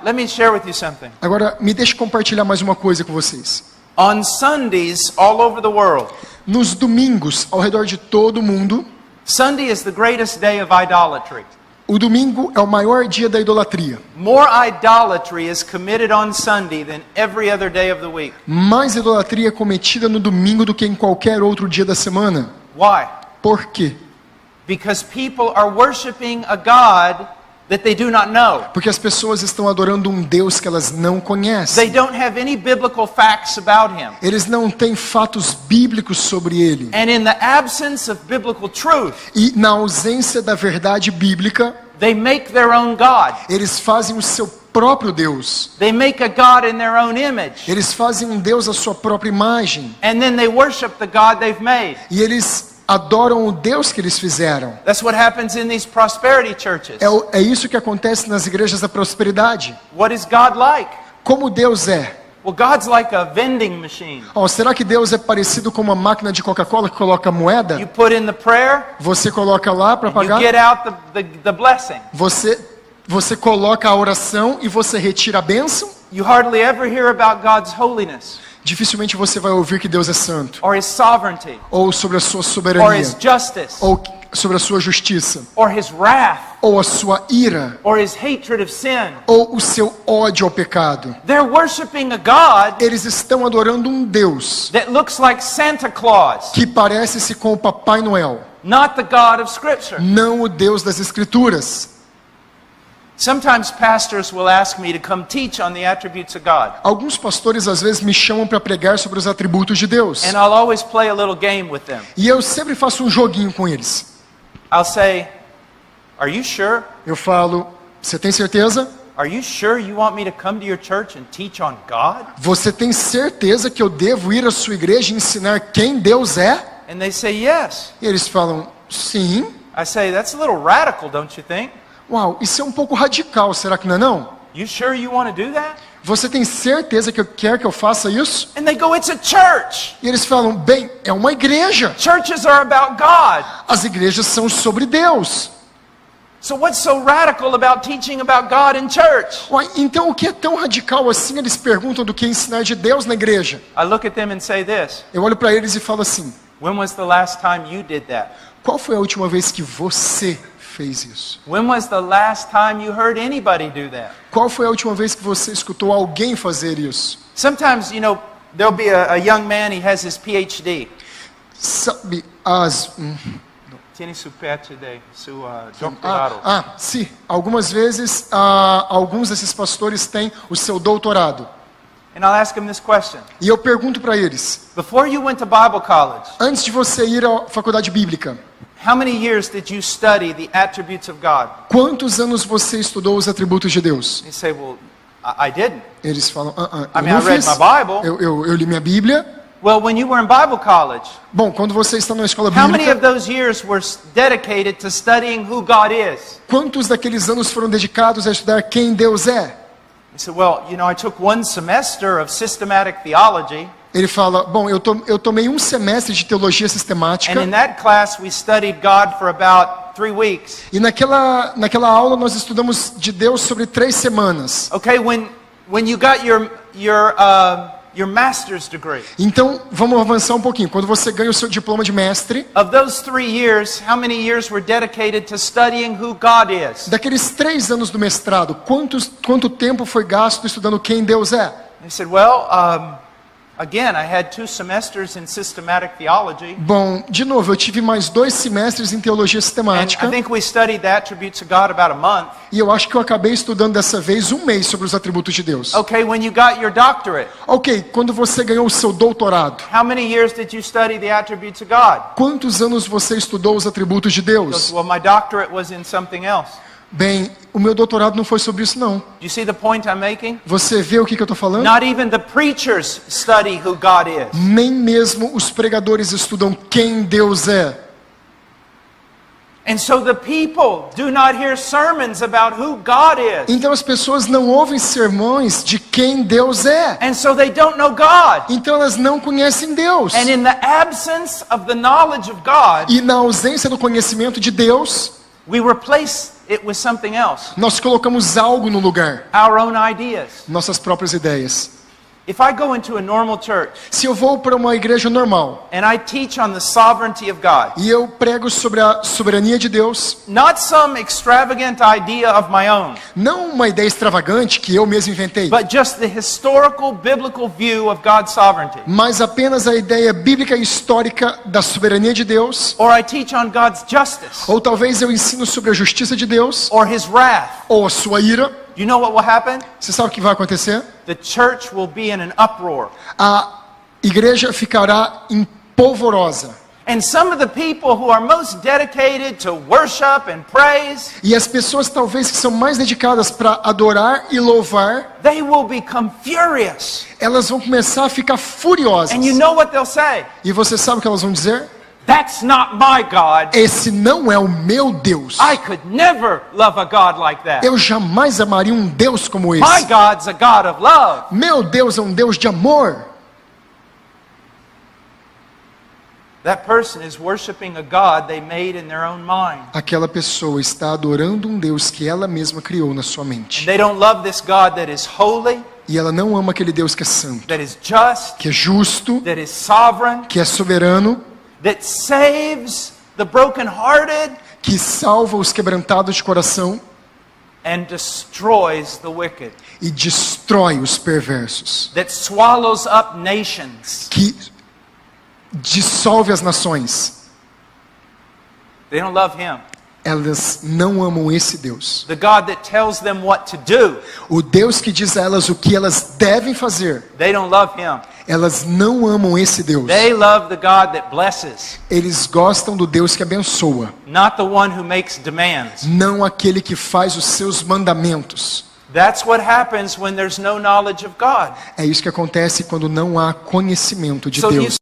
let me share with you something. Agora, me deixe compartilhar mais uma coisa com vocês. On Sundays all over the world, Nos domingos, ao redor de todo o mundo, Sunday is the greatest day of idolatry. o domingo é o maior dia da idolatria. More idolatry is committed on Sunday than every other day of the week. Mais idolatria é cometida no domingo do que em qualquer outro dia da semana. Why? Por quê? Because people are worshiping a God that they do not know. Porque as pessoas estão adorando um Deus que elas não conhecem. They don't have any biblical facts about him. Eles não têm fatos bíblicos sobre ele. And in the absence of biblical truth, E na ausência da verdade bíblica, they make their own God. eles fazem o seu próprio Deus. They make a God in their own image. Eles fazem um Deus à sua própria imagem. And then they worship the God they've made. E eles adoram o Deus que eles fizeram. That's what happens in these prosperity churches. É isso que acontece nas igrejas da prosperidade. What is God like? Como Deus é? Well, God's like a vending machine. Será que Deus é parecido com uma máquina de Coca-Cola que coloca moeda? You put in the prayer, Você coloca lá para you pagar. get out the blessing. Você coloca a oração e você retira a bênção. You hardly ever hear about God's holiness, Dificilmente você vai ouvir que Deus é santo, or His sovereignty, ou sobre a sua or soberania, His justice, ou sobre a sua justiça, or His wrath, ou a sua ira, or His hatred of sin. ou o seu ódio ao pecado. They're worshiping a God Eles estão adorando um Deus that looks like Santa Claus, que parece-se com o Papai Noel, not the God of Scripture. não o Deus das Escrituras. Sometimes pastors will ask me to come teach on the attributes of God. Alguns pastores às vezes me chamam para pregar sobre os atributos de Deus. And I'll always play a little game with them. E eu sempre faço um joguinho com eles. I'll say, "Are you sure? Eu falo, você tem certeza? Are you sure you want me to come to your church and teach on God?" Você tem certeza que eu devo ir à sua igreja e ensinar quem Deus é? And they say, "Yes." E eles falam, sim. I say, "That's a little radical, don't you think? Uau, isso é um pouco radical, será que não é não? You sure you want to do that?" Você tem certeza que quer que eu faça isso? And they go, "It's a church. E eles falam, bem, é uma igreja. Churches are about God. As igrejas são sobre Deus. So what's so radical about teaching about God in church?" Uai, então o que é tão radical assim? Eles perguntam do que ensinar de Deus na igreja. I look at them and say this, Eu olho para eles e falo assim, "When was the last time you did that? qual foi a última vez que você fez isso? When was the last time you heard anybody do that?" Qual foi a última vez que você escutou alguém fazer isso? Sometimes, there'll be a young man, he has his PhD. Sabe, Tiene su PhD, su doctorado. sim. Algumas vezes, alguns desses pastores têm o seu doutorado. And I'll ask him this question. E eu pergunto para eles, Before you went to Bible college, antes de você ir à faculdade bíblica, how many years did you study the attributes of God? quantos anos você estudou os atributos de Deus? You say, "Well, I didn't." Eles falam, I eu mean, não I read fiz. my Bible. Eu li minha Bíblia. Well, when you were in Bible college, Bom, quando você está na escola how many bíblica, of those years were dedicated to studying who God is? quantos daqueles anos foram dedicados a estudar quem Deus é? You say, "Well, I took one semester of systematic theology, Ele fala, bom, eu tomei um semestre de teologia sistemática, and in that class we studied God for about 3 weeks." e naquela aula nós estudamos de Deus sobre 3 semanas. Okay, when you got your master's degree, Então, vamos avançar um pouquinho. Quando você ganha o seu diploma de mestre, of those 3 years, how many years were dedicated to studying who God is? daqueles 3 anos do mestrado, quanto tempo foi gasto estudando quem Deus é? They said, "Well, again, I had 2 semesters in systematic theology, Bom, de novo, eu tive mais 2 semestres em teologia and sistemática, I think we studied the attributes of God about a month." e eu acho que eu acabei estudando dessa vez 1 mês sobre os atributos de Deus. Okay, when you got your doctorate, Ok, quando você ganhou o seu doutorado, how many years did you study the attributes of God? quantos anos você estudou os atributos de He goes, Deus? "Well, my doctorate was in something else." Bem, o meu doutorado não foi sobre isso não. Do you see the point I'm making? Você vê o que eu estou falando? Not even the preachers study who God is. Nem mesmo os pregadores estudam quem Deus é. And so the people do not hear sermons about who God is. Então as pessoas não ouvem sermões de quem Deus é. And so they don't know God. Então elas não conhecem Deus. And in the absence of the knowledge of God, E na ausência do conhecimento de Deus, we replace it with something else. Nós colocamos algo no lugar, Our own ideas. nossas próprias ideias. If I go into a normal church Se eu vou para uma igreja normal and I teach on the sovereignty of God, e eu prego sobre a soberania de Deus, not some extravagant idea of my own, não uma ideia extravagante que eu mesmo inventei, but just the historical biblical view of God's sovereignty, mas apenas a ideia bíblica e histórica da soberania de Deus, or I teach on God's justice ou talvez eu ensino sobre a justiça de Deus, or His wrath, ou a sua ira, you know what will happen? você sabe o que vai acontecer? The church will be in an uproar. A igreja ficará empolvorosa. And some of the people who are most dedicated to worship and praise, E as pessoas talvez que são mais dedicadas para adorar e louvar, they will become furious. elas vão começar a ficar furiosas. And you know what they'll say? E você sabe o que elas vão dizer? That's not my God. Esse não é o meu Deus. I could never love a God like that. Eu jamais amaria um Deus como My esse. God's a God of love. Meu Deus é um Deus de amor. That person is worshiping a God they made in their own mind. Aquela pessoa está adorando um Deus que ela mesma criou na sua And mente. they don't love this God that is holy, E ela não ama aquele Deus que é santo, that is just, que é justo, that is sovereign, que é soberano, that saves the brokenhearted que salva os quebrantados de coração and destroys the wicked, e destrói os perversos, that swallows up nations. que dissolve as nações. They don't love Him. Elas não amam esse Deus. The God that tells them what to do, O Deus que diz a elas o que elas devem fazer. they don't love Him. Elas não amam esse Deus. They love the God that blesses, Eles gostam do Deus que abençoa, not the one who makes demands. não aquele que faz os seus mandamentos. That's what happens when there's no knowledge of God. É isso que acontece quando não há conhecimento de So you Deus.